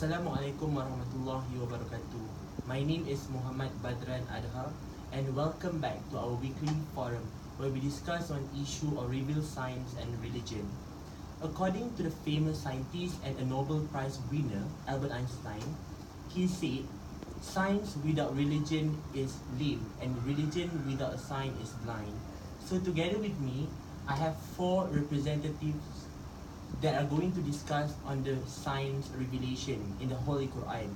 Assalamualaikum warahmatullahi wabarakatuh. My name is Mohammad Badran Adha, and welcome back to our weekly forum where we discuss on issue of revealed science and religion. According to the famous scientist and a Nobel Prize winner, Albert Einstein, he said, "Science without religion is lame, and religion without a science is blind." So together with me, I have 4 representatives that are going to discuss on the science revelation in the Holy Quran.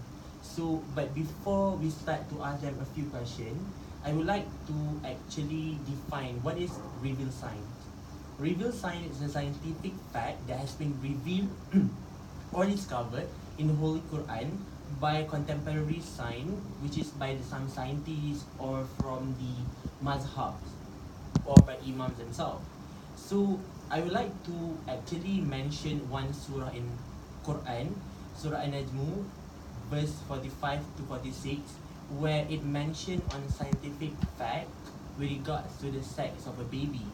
But before we start to ask them a few questions, I would like to actually define what is revealed science. Revealed science is a scientific fact that has been revealed or discovered in the Holy Quran by contemporary science, which is by some scientists or from the mazhabs or by Imams themselves. So I would like to actually mention one surah in Quran, Surah An-Najm, verse 45 to 46, where it mentioned on scientific fact with regards to the sex of a baby.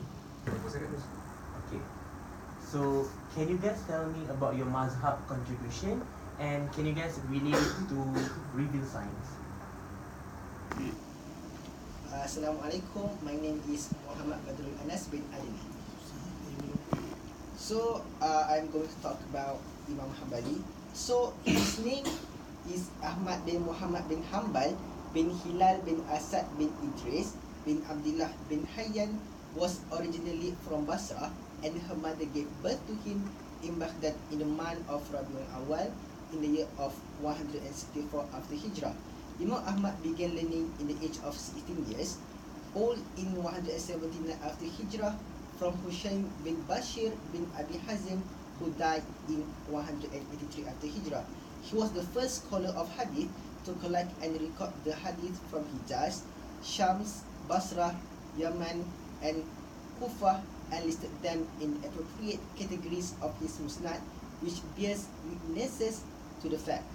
Okay. So can you guys tell me about your mazhab contribution, and can you guys relate it to revealed science? Assalamualaikum. My name is Mohammad Badrulanas bin Adenan. So I'm going to talk about Imam Hambali. So his name is Ahmad bin Muhammad bin Hambal bin Hilal bin Asad bin Idris bin Abdullah bin Hayyan. Was originally from Basra, and her mother gave birth to him in Baghdad in the month of Rabiul Awal in the year of 164 after Hijrah. Imam Ahmad began learning in the age of 16 years old in 179 after Hijrah from Hushaym bin Bashir bin Abi Hazim, who died in 183 after Hijrah. He was the first scholar of hadith to collect and record the hadith from Hijaz, Shams, Basra, Yaman, and Kufa, and listed them in appropriate categories of his Musnad, which bears witnesses to the fact.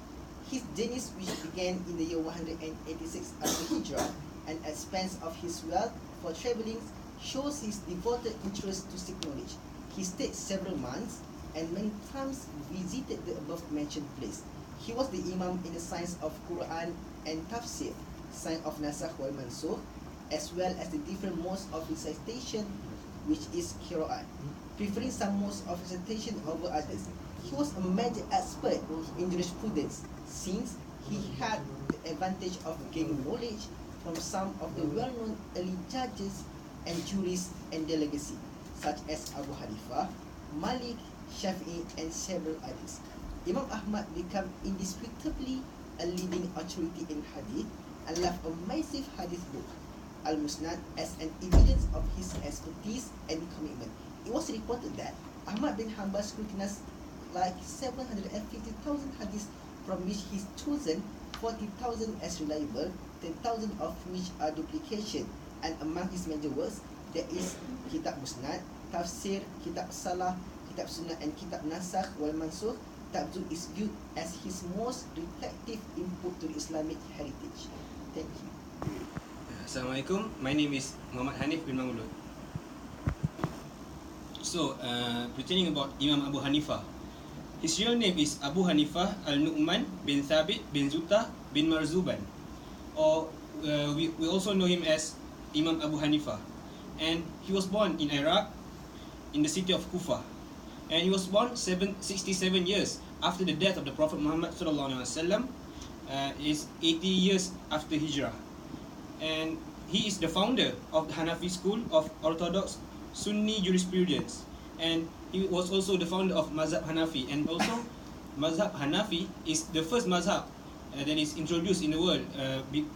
His genius, which began in the year 186 after Hijrah, and expense of his wealth for travelling, shows his devoted interest to seek knowledge. He stayed several months and many times visited the above mentioned place. He was the Imam in the science of Quran and Tafsir, science of Nasakh wal Mansukh, as well as the different modes of recitation, which is Qira'at, preferring some modes of recitation over others. He was a major expert in jurisprudence, since he had the advantage of gaining knowledge from some of the well-known early judges and jurists and their legacy, such as Abu Hanifah, Malik, Shafie, and several others. Imam Ahmad became indisputably a leading authority in hadith and left a massive hadith book, Al-Musnad, as an evidence of his expertise and commitment. It was reported that Ahmad bin Hanbal scrutinized like 750,000 hadiths, from which he's chosen 40,000 as reliable, 10,000 of which are duplication. And among his major works, there is Kitab Musnad, Tafsir, Kitab Salah, Kitab Sunnah, and Kitab Nasakh wal Mansukh. Tabzu is viewed as his most reflective input to the Islamic heritage. Thank you. Assalamualaikum. My name is Muhammad Hanif bin Maulud. So, pertaining about Imam Abu Hanifah. His real name is Abu Hanifah al-Nu'man bin Thabit bin Zuta bin Marzuban, or we also know him as Imam Abu Hanifah. And he was born in Iraq, in the city of Kufa. And he was born 67 years after the death of the Prophet Muhammad SAW, is 80 years after Hijrah. And he is the founder of the Hanafi school of Orthodox Sunni jurisprudence. And he was also the founder of Mazhab Hanafi. And also, Mazhab Hanafi is the first mazhab that is introduced in the world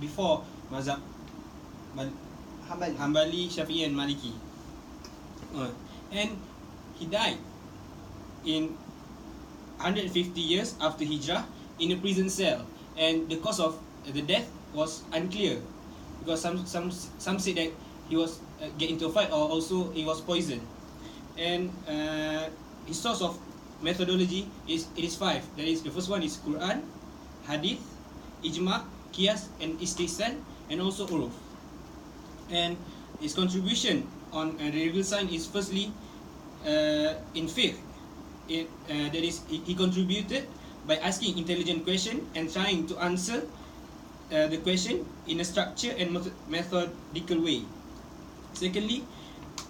before Mazhab Hambali, Shafie, and Maliki. And he died in 150 years after Hijrah in a prison cell. And the cause of the death was unclear, because some said that he was get into a fight, or also he was poisoned. And his source of methodology is 5. That is, the first one is Quran, Hadith, Ijma, Qiyas, and Istihsan, and also Uruf. And his contribution on the revealed science is firstly in faith. That is, he contributed by asking intelligent question and trying to answer the question in a structured and methodical way. Secondly,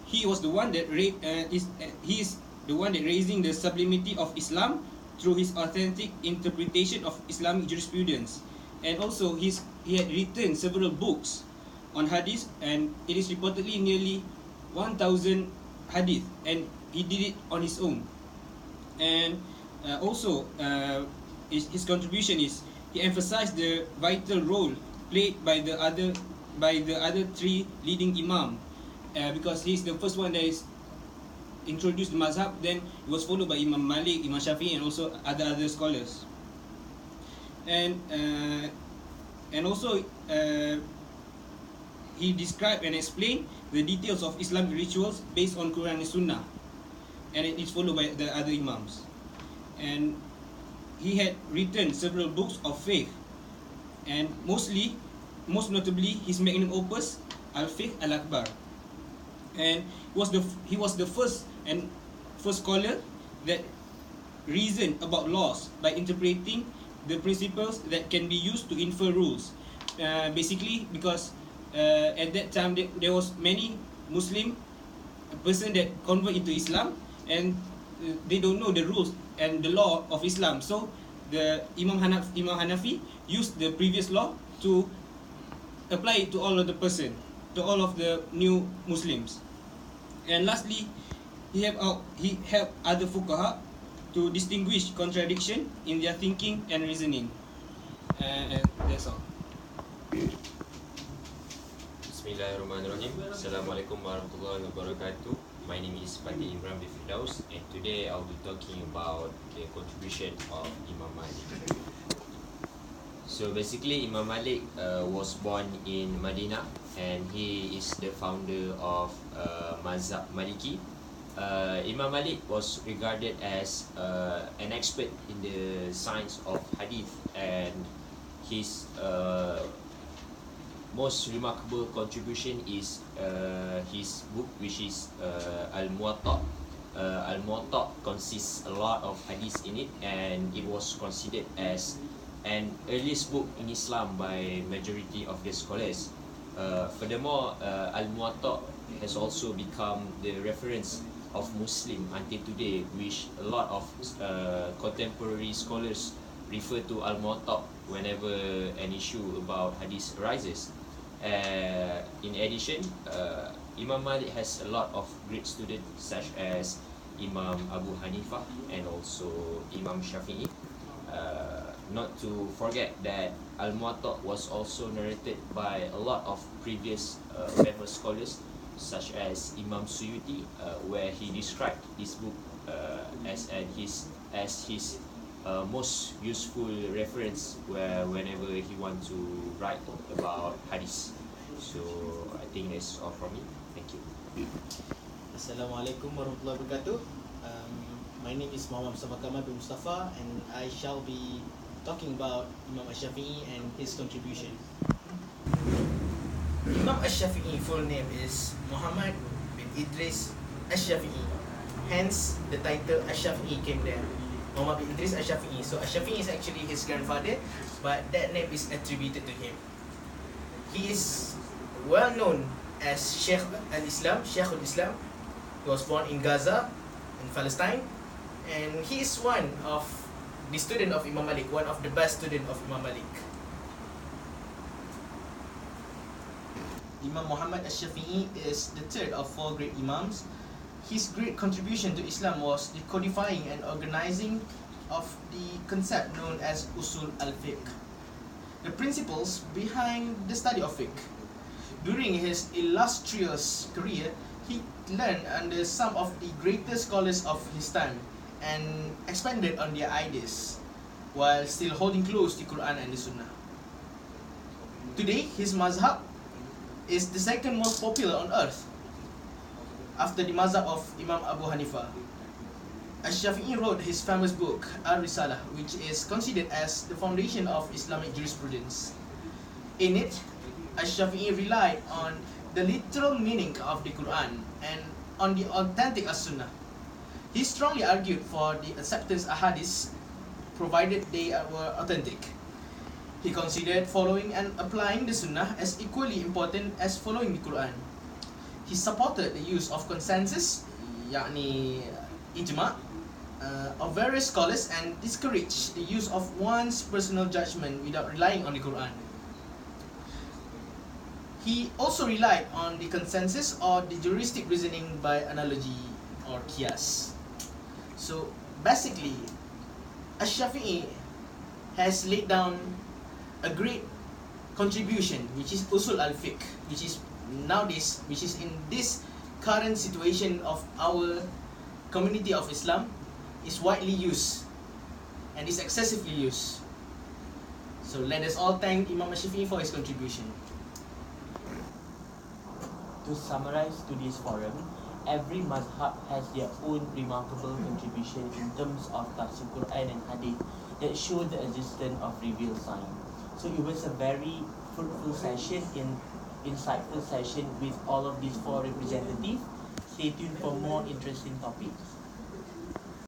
he is the one that raising the sublimity of Islam through his authentic interpretation of Islamic jurisprudence, and also he had written several books on hadith, and it is reportedly nearly 1,000 hadith, and he did it on his own. And also his contribution is he emphasized the vital role played by the other three leading imam, because he's the first one that is introduced the mazhab. Then it was followed by Imam Malik, Imam Shafie, and also other scholars. And also he described and explained the details of Islamic rituals based on Quran and Sunnah, and it is followed by the other imams. And he had written several books of faith, and most notably his magnum opus Al-Fiqh Al-Akbar. And he was the first scholar that reasoned about laws by interpreting the principles that can be used to infer rules. Basically, because at that time there was many Muslim person that convert into Islam, and they don't know the rules and the law of Islam. So the Imam Hanafi used the previous law to apply it to all of the person, to all of the new Muslims. And lastly, he helped other fuqaha to distinguish contradiction in their thinking and reasoning. And that's all. Bismillahirrahmanirrahim. Assalamualaikum warahmatullahi wabarakatuh. My name is Faathir Imran bin Firdaus, and today I'll be talking about the contribution of Imam Malik. So basically, Imam Malik was born in Madinah, and he is the founder of Mazhab Maliki. Imam Malik was regarded as an expert in the science of hadith, and his most remarkable contribution is his book, which is Al-Muwatta. Al-Muwatta consists a lot of hadith in it, and it was considered as an earliest book in Islam by majority of the scholars. Furthermore, Al-Muwatta has also become the reference of Muslim until today, which a lot of contemporary scholars refer to Al-Muwatta whenever an issue about hadith arises. In addition, Imam Malik has a lot of great students such as Imam Abu Hanifah and also Imam Shafie. Not to forget that Al-Muwatta was also narrated by a lot of previous famous scholars such as Imam Suyuti, where he described this book as his most useful reference whenever he wants to write about hadith. So I think that's all from me. Thank you. Assalamualaikum warahmatullahi wabarakatuh. My name is Mustaffa Kamal bin Mustaffa, and I shall be talking about Imam Shafii and his contribution. Imam Shafii full name is Mohammad bin Idris Shafii. Hence the title Shafii came there. Muhammad bin Idris Shafii. So Shafii is actually his grandfather, but that name is attributed to him. He is well known as Sheikh al-Islam, Sheikhul Islam. He was born in Gaza, in Palestine, and he is one of the student of Imam Malik, one of the best student of Imam Malik. Imam Muhammad al-Shafi'i is the third of four great Imams. His great contribution to Islam was the codifying and organizing of the concept known as Usul al-Fiqh, the principles behind the study of fiqh. During his illustrious career, he learned under some of the greatest scholars of his time and expanded on their ideas while still holding close the Quran and the Sunnah. Today, his mazhab is the second most popular on earth after the mazhab of Imam Abu Hanifah. Al-Shafi'i wrote his famous book Al-Risalah, which is considered as the foundation of Islamic jurisprudence. In it, Al-Shafi'i relied on the literal meaning of the Quran and on the authentic As-Sunnah. He strongly argued for the acceptance of hadith provided they were authentic. He considered following and applying the Sunnah as equally important as following the Quran. He supported the use of consensus, yakni ijma', of various scholars and discouraged the use of one's personal judgment without relying on the Quran. He also relied on the consensus or the juristic reasoning by analogy or qiyas. So basically, Shafie has laid down a great contribution, which is usul al-fiqh, which is nowadays, which is in this current situation of our community of Islam, is widely used and is excessively used. So let us all thank Imam Shafie for his contribution. To summarize today's forum, every mazhab has their own remarkable contribution in terms of tafsir Quran and hadith that show the existence of revealed sign. So it was a very fruitful session, insightful session with all of these four representatives. Stay tuned for more interesting topics.